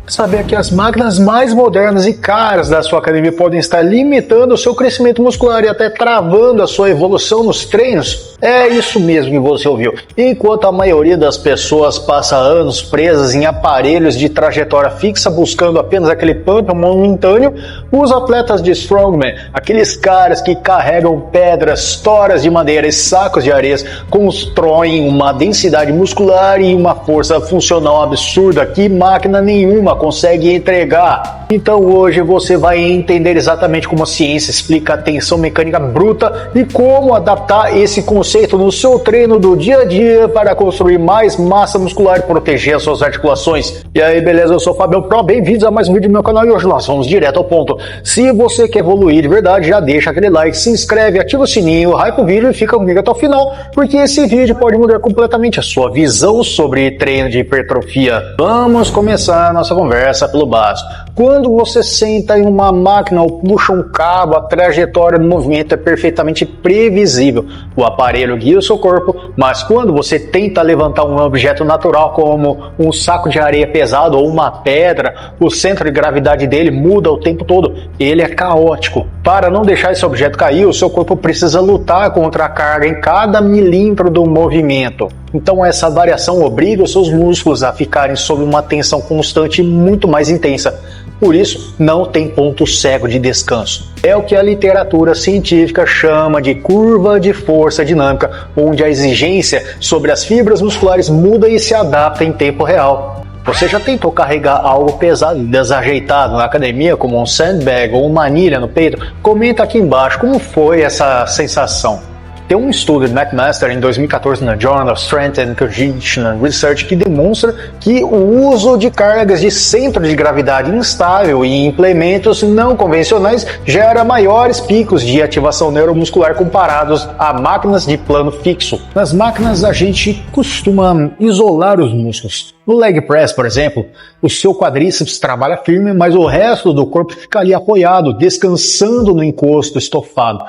Saber que as máquinas mais modernas e caras da sua academia podem estar limitando o seu crescimento muscular e até travando a sua evolução nos treinos? É isso mesmo que você ouviu. Enquanto a maioria das pessoas passa anos presas em aparelhos de trajetória fixa buscando apenas aquele pump momentâneo, os atletas de Strongman, aqueles caras que carregam pedras, toras de madeira e sacos de areias, constroem uma densidade muscular e uma força funcional absurda que máquina nenhuma consegue entregar. Então hoje você vai entender exatamente como a ciência explica a tensão mecânica bruta e como adaptar esse conceito no seu treino do dia a dia para construir mais massa muscular e proteger as suas articulações. E aí, beleza? Eu sou o Fabião Pro, bem-vindos a mais um vídeo do meu canal e hoje nós vamos direto ao ponto. Se você quer evoluir de verdade, já deixa aquele like, se inscreve, ativa o sininho, hypa o vídeo e fica comigo até o final, porque esse vídeo pode mudar completamente a sua visão sobre treino de hipertrofia. Vamos começar a nossa conversa pelo básico. Quando você senta em uma máquina ou puxa um cabo, a trajetória do movimento é perfeitamente previsível. O aparelho guia o seu corpo, mas quando você tenta levantar um objeto natural como um saco de areia pesado ou uma pedra, o centro de gravidade dele muda o tempo todo. Ele é caótico. Para não deixar esse objeto cair, o seu corpo precisa lutar contra a carga em cada milímetro do movimento. Então essa variação obriga os seus músculos a ficarem sob uma tensão constante e muito mais intensa. Por isso, não tem ponto cego de descanso. É o que a literatura científica chama de curva de força dinâmica, onde a exigência sobre as fibras musculares muda e se adapta em tempo real. Você já tentou carregar algo pesado e desajeitado na academia, como um sandbag ou uma anilha no peito? Comenta aqui embaixo como foi essa sensação. Tem um estudo de McMaster em 2014 na Journal of Strength and Conditioning Research que demonstra que o uso de cargas de centro de gravidade instável em implementos não convencionais gera maiores picos de ativação neuromuscular comparados a máquinas de plano fixo. Nas máquinas a gente costuma isolar os músculos. No leg press, por exemplo, o seu quadríceps trabalha firme, mas o resto do corpo fica ali apoiado, descansando no encosto estofado.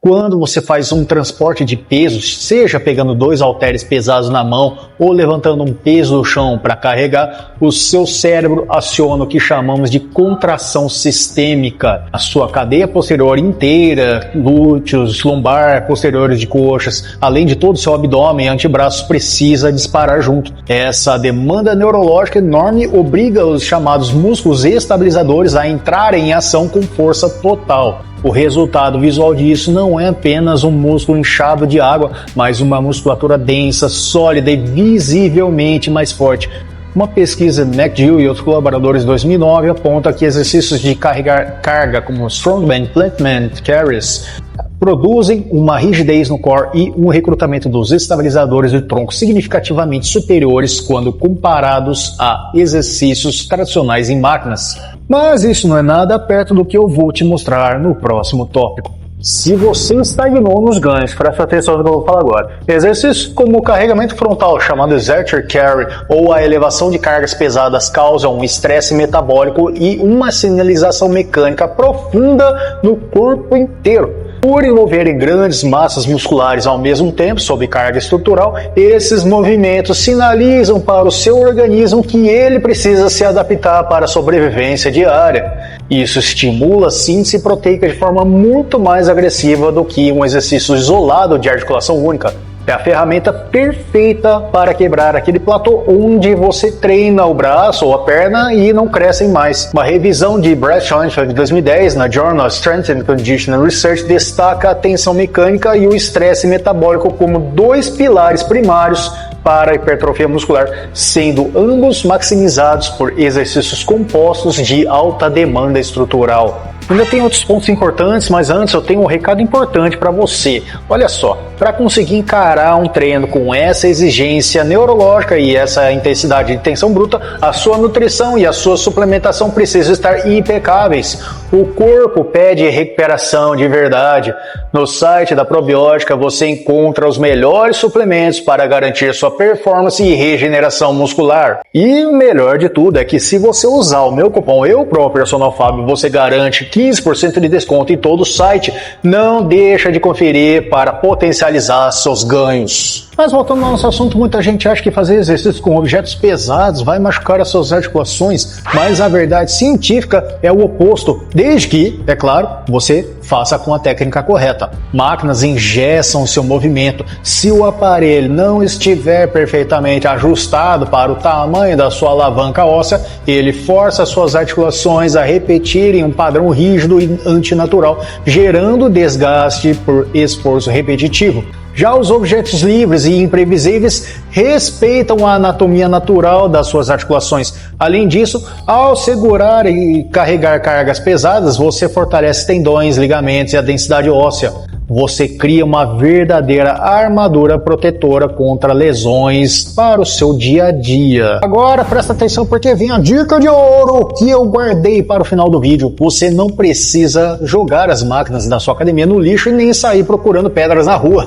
Quando você faz um transporte de pesos, seja pegando 2 halteres pesados na mão ou levantando um peso do chão para carregar, o seu cérebro aciona o que chamamos de contração sistêmica. A sua cadeia posterior inteira, glúteos, lombar, posteriores de coxas, além de todo o seu abdômen e antebraços precisa disparar junto. Essa demanda neurológica enorme obriga os chamados músculos estabilizadores a entrarem em ação com força total. O resultado visual disso não é apenas um músculo inchado de água, mas uma musculatura densa, sólida e visivelmente mais forte. Uma pesquisa de McGill e outros colaboradores em 2009 aponta que exercícios de carregar carga como Strongman Implement Carries produzem uma rigidez no core e um recrutamento dos estabilizadores do tronco significativamente superiores quando comparados a exercícios tradicionais em máquinas. Mas isso não é nada perto do que eu vou te mostrar no próximo tópico. Se você estagnou nos ganhos, presta atenção no que eu vou falar agora. Exercícios como o carregamento frontal, chamado exerter carry, ou a elevação de cargas pesadas causam um estresse metabólico e uma sinalização mecânica profunda no corpo inteiro. Por envolverem grandes massas musculares ao mesmo tempo, sob carga estrutural, esses movimentos sinalizam para o seu organismo que ele precisa se adaptar para a sobrevivência diária. Isso estimula a síntese proteica de forma muito mais agressiva do que um exercício isolado de articulação única. É a ferramenta perfeita para quebrar aquele platô onde você treina o braço ou a perna e não crescem mais. Uma revisão de Brad Schoenfeld de 2010 na Journal of Strength and Conditioning Research destaca a tensão mecânica e o estresse metabólico como 2 pilares primários para a hipertrofia muscular, sendo ambos maximizados por exercícios compostos de alta demanda estrutural. Ainda tem outros pontos importantes, mas antes eu tenho um recado importante para você. Olha só, para conseguir encarar um treino com essa exigência neurológica e essa intensidade de tensão bruta, a sua nutrição e a sua suplementação precisam estar impecáveis. O corpo pede recuperação de verdade. No site da Probiótica você encontra os melhores suplementos para garantir sua performance e regeneração muscular. E o melhor de tudo é que se você usar o meu cupom EUPRO, você garante 15% de desconto em todo o site. Não deixa de conferir para potencializar seus ganhos. Mas voltando ao nosso assunto, muita gente acha que fazer exercícios com objetos pesados vai machucar as suas articulações, mas a verdade científica é o oposto, desde que, é claro, você faça com a técnica correta. Máquinas engessam o seu movimento. Se o aparelho não estiver perfeitamente ajustado para o tamanho da sua alavanca óssea, ele força suas articulações a repetirem um padrão rígido e antinatural, gerando desgaste por esforço repetitivo. Já os objetos livres e imprevisíveis respeitam a anatomia natural das suas articulações. Além disso, ao segurar e carregar cargas pesadas, você fortalece tendões, ligamentos e a densidade óssea. Você cria uma verdadeira armadura protetora contra lesões para o seu dia a dia. Agora presta atenção porque vem a dica de ouro que eu guardei para o final do vídeo. Você não precisa jogar as máquinas da sua academia no lixo e nem sair procurando pedras na rua.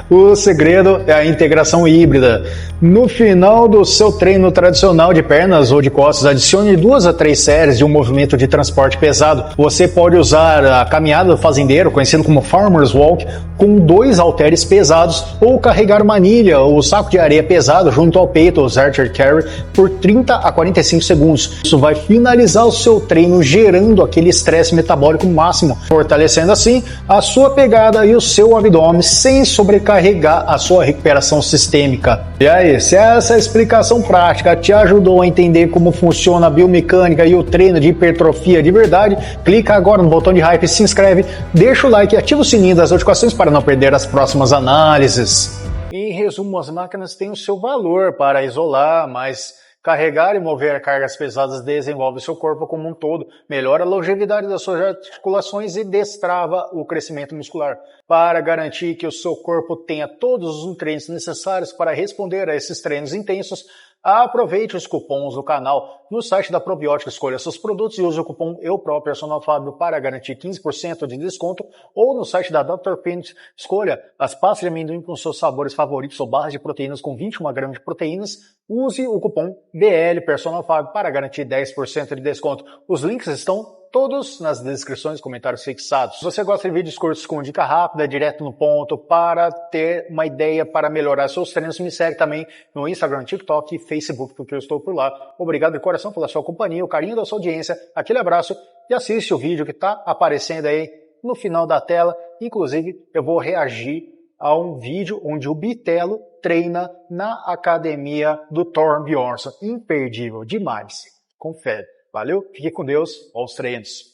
O segredo é a integração híbrida. No final do seu treino tradicional de pernas ou de costas, adicione 2 a 3 séries de um movimento de transporte pesado. Você pode usar a caminhada do fazendeiro, conhecido como Farmer's Walk, com 2 halteres pesados, ou carregar uma anilha ou saco de areia pesado junto ao peito, ou Archer Carry, por 30 a 45 segundos. Isso vai finalizar o seu treino gerando aquele estresse metabólico máximo, fortalecendo assim a sua pegada e o seu abdômen sem sobrecarregar a sua recuperação sistêmica. E aí, se essa explicação prática te ajudou a entender como funciona a biomecânica e o treino de hipertrofia de verdade, clica agora no botão de hype, se inscreve, deixa o like e ativa o sininho das notificações para não perder as próximas análises. Em resumo, as máquinas têm o seu valor para isolar, mas carregar e mover cargas pesadas desenvolve o seu corpo como um todo, melhora a longevidade das suas articulações e destrava o crescimento muscular. Para garantir que o seu corpo tenha todos os nutrientes necessários para responder a esses treinos intensos, aproveite os cupons do canal. No site da Probiótica, escolha seus produtos e use o cupom EUPROPERSONALFABIO para garantir 15% de desconto, ou no site da Dr. Peanut, escolha as pastas de amendoim com seus sabores favoritos ou barras de proteínas com 21 gramas de proteínas. Use o cupom BLPersonalFabio para garantir 10% de desconto. Os links estão todos nas descrições e comentários fixados. Se você gosta de vídeos curtos com dica rápida, direto no ponto, para ter uma ideia para melhorar seus treinos, me segue também no Instagram, TikTok e Facebook, porque eu estou por lá. Obrigado de coração pela sua companhia, o carinho da sua audiência, aquele abraço e assiste o vídeo que está aparecendo aí no final da tela. Inclusive, eu vou reagir a um vídeo onde o Bitelo treina na academia do Thor Bjornsson. Imperdível, demais. Confere. Valeu, fique com Deus, aos treinos.